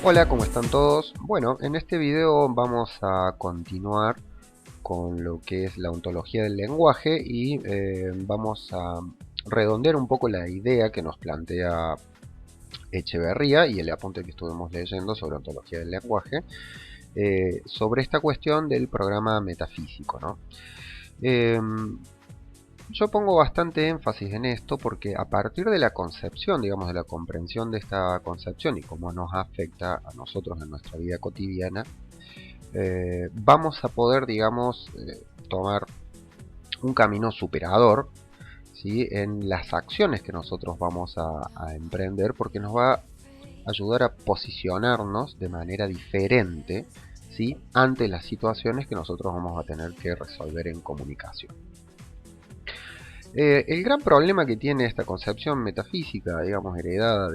Hola, ¿cómo están todos? Bueno, en este video vamos a continuar con lo que es la ontología del lenguaje y vamos a redondear un poco la idea que nos plantea Echeverría y el apunte que estuvimos leyendo sobre ontología del lenguaje, sobre esta cuestión del programa metafísico, ¿no? Yo pongo bastante énfasis en esto porque a partir de la concepción, digamos, de la comprensión de esta concepción y cómo nos afecta a nosotros en nuestra vida cotidiana, vamos a poder, digamos, tomar un camino superador, ¿sí?, en las acciones que nosotros vamos a emprender, porque nos va a ayudar a posicionarnos de manera diferente, ¿sí?, ante las situaciones que nosotros vamos a tener que resolver en comunicación. El gran problema que tiene esta concepción metafísica, digamos, heredada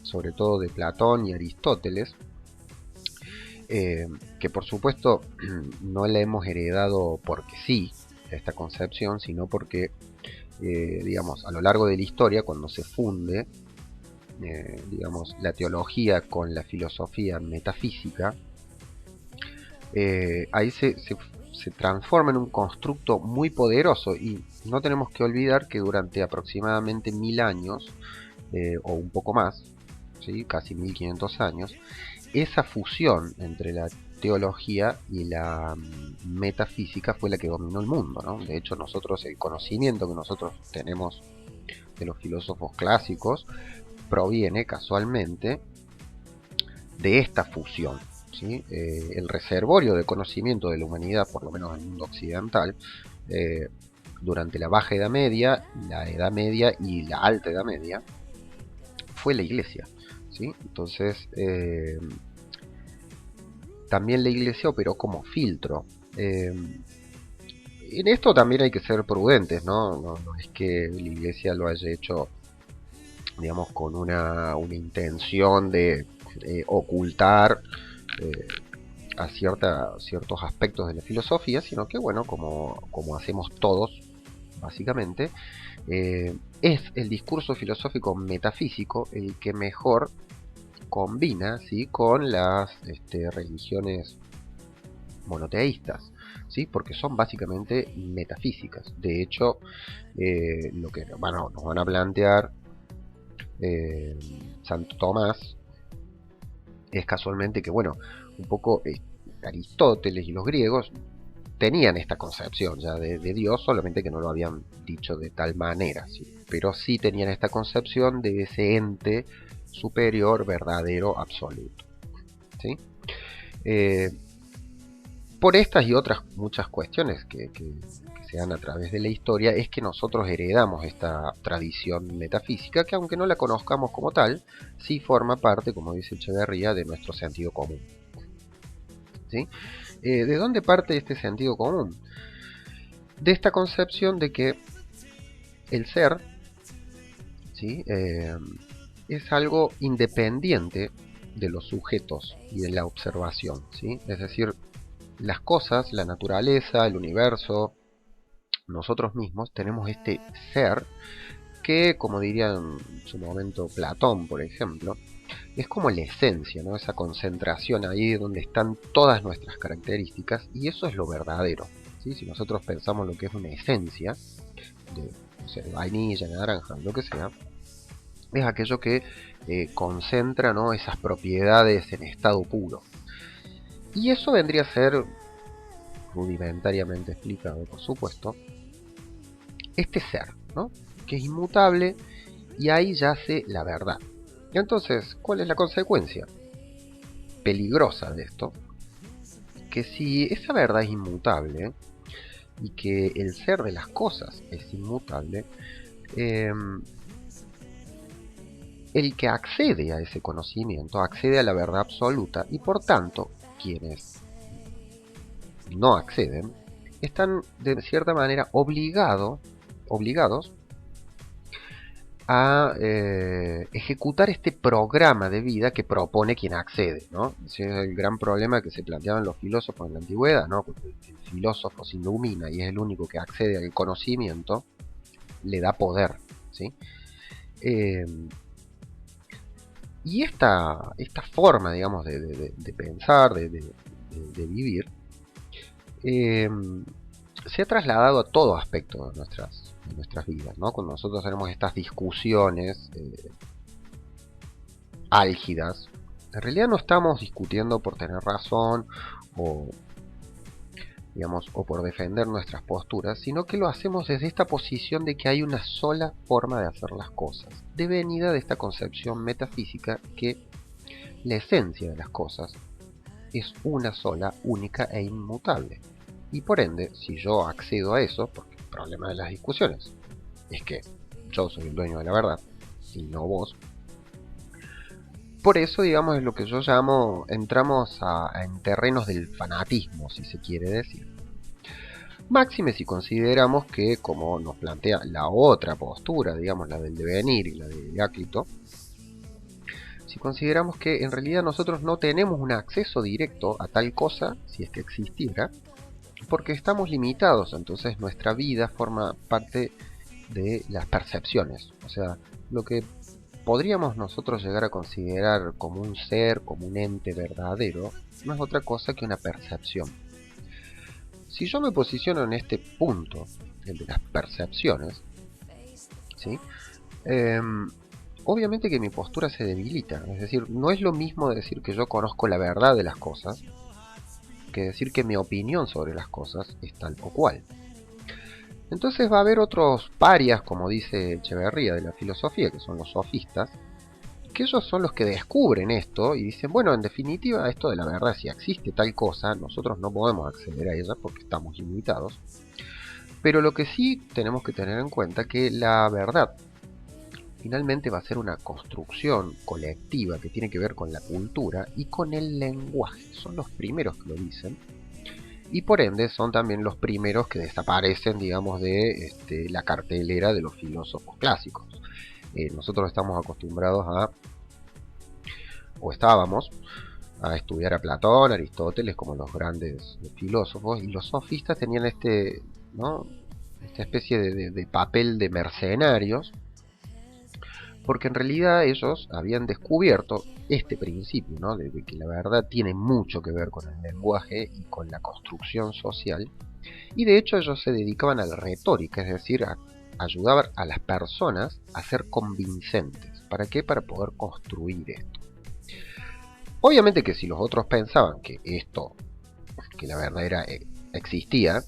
sobre todo de Platón y Aristóteles, que por supuesto no la hemos heredado porque sí, esta concepción, sino porque, digamos, a lo largo de la historia, cuando se funde, digamos, la teología con la filosofía metafísica, ahí se transforma en un constructo muy poderoso, y no tenemos que olvidar que durante aproximadamente 1000 años, o un poco más, ¿sí?, casi 1500 años, esa fusión entre la teología y la metafísica fue la que dominó el mundo, ¿no? De hecho, nosotros, el conocimiento que nosotros tenemos de los filósofos clásicos proviene casualmente de esta fusión, ¿sí? El reservorio de conocimiento de la humanidad, por lo menos en el mundo occidental, durante la Baja Edad Media, la Edad Media y la Alta Edad Media, fue la Iglesia, ¿sí? Entonces, también la Iglesia operó como filtro. En esto también hay que ser prudentes, ¿no? No es que la Iglesia lo haya hecho, digamos, con una intención de ocultar eh, a ciertos aspectos de la filosofía, sino que, bueno, como hacemos todos, básicamente, es el discurso filosófico metafísico el que mejor combina, ¿sí?, con las religiones monoteístas, ¿sí?, porque son básicamente metafísicas. De hecho, lo que nos van a plantear Santo Tomás es casualmente que, bueno, un poco Aristóteles y los griegos tenían esta concepción ya de Dios, solamente que no lo habían dicho de tal manera, ¿sí?, pero sí tenían esta concepción de ese ente superior, verdadero, absoluto, ¿sí? Por estas y otras muchas cuestiones que se dan a través de la historia, es que nosotros heredamos esta tradición metafísica, que aunque no la conozcamos como tal, sí forma parte, como dice Echeverría, de nuestro sentido común, ¿sí? ¿De dónde parte este sentido común? De esta concepción de que el ser, ¿sí?, es algo independiente de los sujetos y de la observación, ¿sí? Es decir, las cosas, la naturaleza, el universo, nosotros mismos tenemos este ser que, como diría en su momento Platón, por ejemplo, es como la esencia, ¿no? Esa concentración ahí donde están todas nuestras características, y eso es lo verdadero, ¿sí? Si nosotros pensamos lo que es una esencia de, no sé, de vainilla, de naranja, lo que sea, es aquello que concentra, ¿no?, esas propiedades en estado puro. Y eso vendría a ser, rudimentariamente explicado, por supuesto, este ser, ¿no?, que es inmutable, y ahí yace la verdad. Y entonces, ¿cuál es la consecuencia peligrosa de esto? Que si esa verdad es inmutable y que el ser de las cosas es inmutable, eh, el que accede a ese conocimiento accede a la verdad absoluta, y por tanto quienes no acceden están de cierta manera obligados a ejecutar este programa de vida que propone quien accede, ¿no? Ese es el gran problema que se planteaban los filósofos en la antigüedad, ¿no? Porque el filósofo se ilumina y es el único que accede al conocimiento, le da poder, ¿sí? Eh, y esta forma, digamos, de pensar, de vivir, eh, se ha trasladado a todo aspecto de nuestras vidas, ¿no? Cuando nosotros tenemos estas discusiones álgidas, en realidad no estamos discutiendo por tener razón o, digamos, o por defender nuestras posturas, sino que lo hacemos desde esta posición de que hay una sola forma de hacer las cosas, devenida de esta concepción metafísica que la esencia de las cosas es una sola, única e inmutable. Y por ende, si yo accedo a eso, porque el problema de las discusiones es que yo soy el dueño de la verdad y no vos, por eso, digamos, es lo que yo llamo, entramos en terrenos del fanatismo, si se quiere decir. Máxime si consideramos que, como nos plantea la otra postura, digamos, la del devenir y la de Heráclito, si consideramos que en realidad nosotros no tenemos un acceso directo a tal cosa, si es que existiera, porque estamos limitados, entonces nuestra vida forma parte de las percepciones. O sea, lo que podríamos nosotros llegar a considerar como un ser, como un ente verdadero, no es otra cosa que una percepción. Si yo me posiciono en este punto, el de las percepciones, ¿sí? Eh, obviamente que mi postura se debilita. Es decir, no es lo mismo decir que yo conozco la verdad de las cosas, que decir que mi opinión sobre las cosas es tal o cual. Entonces va a haber otros parias, como dice Echeverría de la filosofía, que son los sofistas, que ellos son los que descubren esto y dicen, bueno, en definitiva, esto de la verdad, si existe tal cosa, nosotros no podemos acceder a ella porque estamos limitados. Pero lo que sí tenemos que tener en cuenta que la verdad finalmente va a ser una construcción colectiva que tiene que ver con la cultura y con el lenguaje. Son los primeros que lo dicen. Y por ende son también los primeros que desaparecen, digamos, de la cartelera de los filósofos clásicos. Nosotros estamos acostumbrados o estábamos, a estudiar a Platón, Aristóteles como los grandes filósofos, y los sofistas tenían ¿no? esta especie de papel de mercenarios, porque en realidad ellos habían descubierto este principio, ¿no? de que la verdad tiene mucho que ver con el lenguaje y con la construcción social, y de hecho ellos se dedicaban a la retórica, es decir, a ayudar a las personas a ser convincentes. ¿Para qué? Para poder construir esto. Obviamente que si los otros pensaban que que la verdad existía,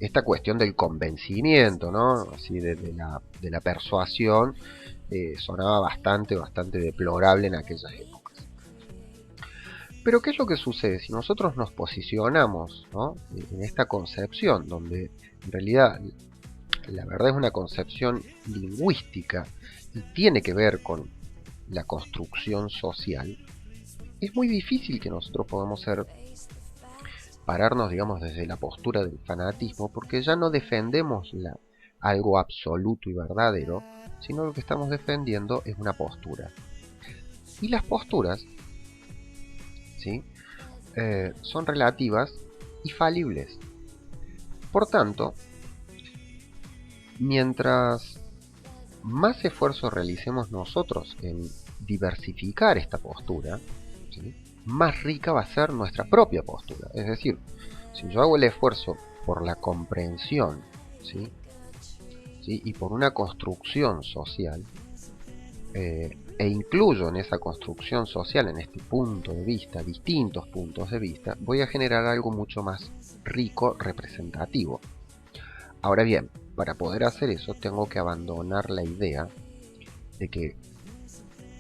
esta cuestión del convencimiento, ¿no? Así de la persuasión, sonaba bastante deplorable en aquellas épocas. Pero ¿qué es lo que sucede? Si nosotros nos posicionamos, ¿no? en esta concepción, donde en realidad la verdad es una concepción lingüística y tiene que ver con la construcción social, es muy difícil que nosotros podamos pararnos, digamos, desde la postura del fanatismo, porque ya no defendemos algo absoluto y verdadero, sino lo que estamos defendiendo es una postura. Y las posturas, ¿sí? Son relativas y falibles. Por tanto, mientras más esfuerzo realicemos nosotros en diversificar esta postura, ¿sí? más rica va a ser nuestra propia postura. Es decir, si yo hago el esfuerzo por la comprensión, ¿sí? ¿sí? y por una construcción social, e incluyo en esa construcción social, en este punto de vista, distintos puntos de vista, voy a generar algo mucho más rico, representativo. Ahora bien, para poder hacer eso tengo que abandonar la idea de que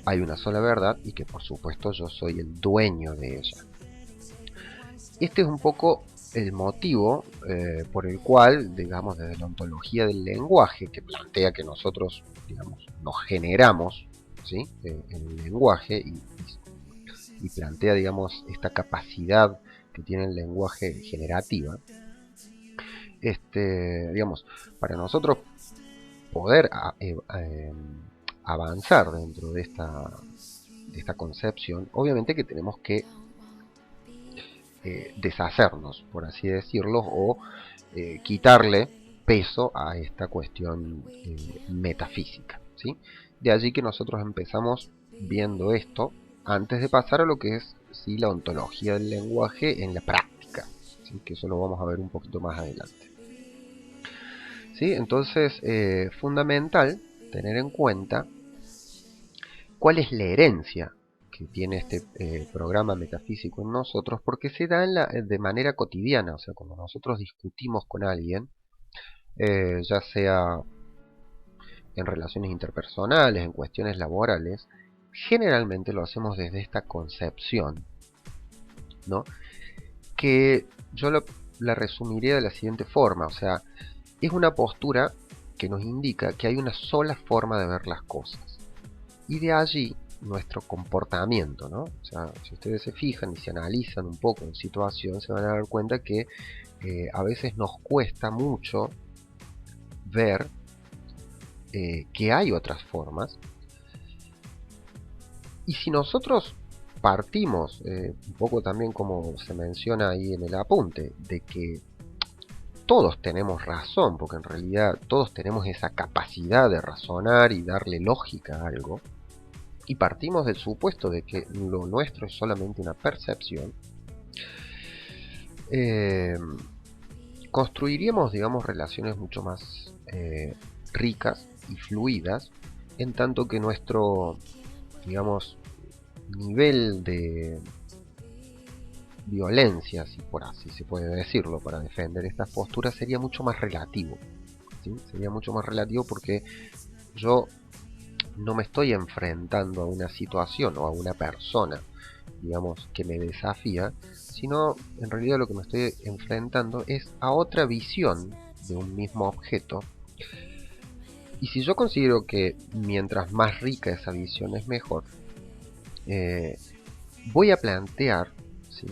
hay una sola verdad y que por supuesto yo soy el dueño de ella. Este es un poco el motivo por el cual, digamos, desde la ontología del lenguaje, que plantea que nosotros, digamos, nos generamos, ¿sí? el lenguaje y plantea, digamos, esta capacidad que tiene el lenguaje generativa, digamos, para nosotros poder avanzar dentro de esta concepción, obviamente que tenemos que deshacernos, por así decirlo, o quitarle peso a esta cuestión metafísica, ¿sí? De allí que nosotros empezamos viendo esto antes de pasar a lo que es, ¿sí?, la ontología del lenguaje en la práctica, ¿sí?, que eso lo vamos a ver un poquito más adelante. ¿Sí? Entonces, fundamental tener en cuenta cuál es la herencia que tiene este programa metafísico en nosotros, porque se da de manera cotidiana, o sea, cuando nosotros discutimos con alguien, ya sea en relaciones interpersonales, en cuestiones laborales, generalmente lo hacemos desde esta concepción, ¿no? Que yo la resumiría de la siguiente forma, o sea, es una postura que nos indica que hay una sola forma de ver las cosas. Y de allí nuestro comportamiento, ¿no? O sea, si ustedes se fijan y se analizan un poco en situación, se van a dar cuenta que a veces nos cuesta mucho ver que hay otras formas. Y si nosotros partimos, un poco también como se menciona ahí en el apunte, de que todos tenemos razón, porque en realidad todos tenemos esa capacidad de razonar y darle lógica a algo, y partimos del supuesto de que lo nuestro es solamente una percepción, construiríamos, digamos, relaciones mucho más ricas y fluidas, en tanto que nuestro, digamos, nivel de violencia, si por así se puede decirlo, para defender estas posturas sería mucho más relativo, ¿sí? Sería mucho más relativo porque yo no me estoy enfrentando a una situación o a una persona, digamos, que me desafía, sino en realidad lo que me estoy enfrentando es a otra visión de un mismo objeto. Y si yo considero que mientras más rica esa visión es mejor, voy a plantear, ¿sí?,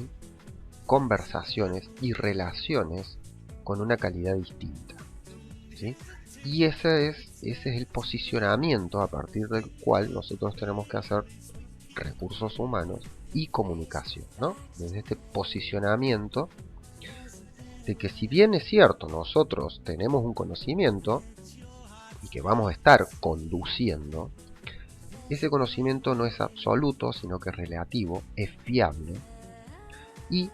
conversaciones y relaciones con una calidad distinta, ¿sí? Y ese es el posicionamiento a partir del cual nosotros tenemos que hacer recursos humanos y comunicación, ¿no? Desde este posicionamiento de que, si bien es cierto, nosotros tenemos un conocimiento y que vamos a estar conduciendo, ese conocimiento no es absoluto, sino que es relativo, es fiable y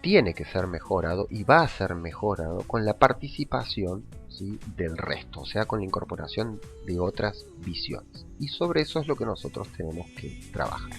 tiene que ser mejorado y va a ser mejorado con la participación, ¿sí?, del resto, o sea, con la incorporación de otras visiones. Y sobre eso es lo que nosotros tenemos que trabajar.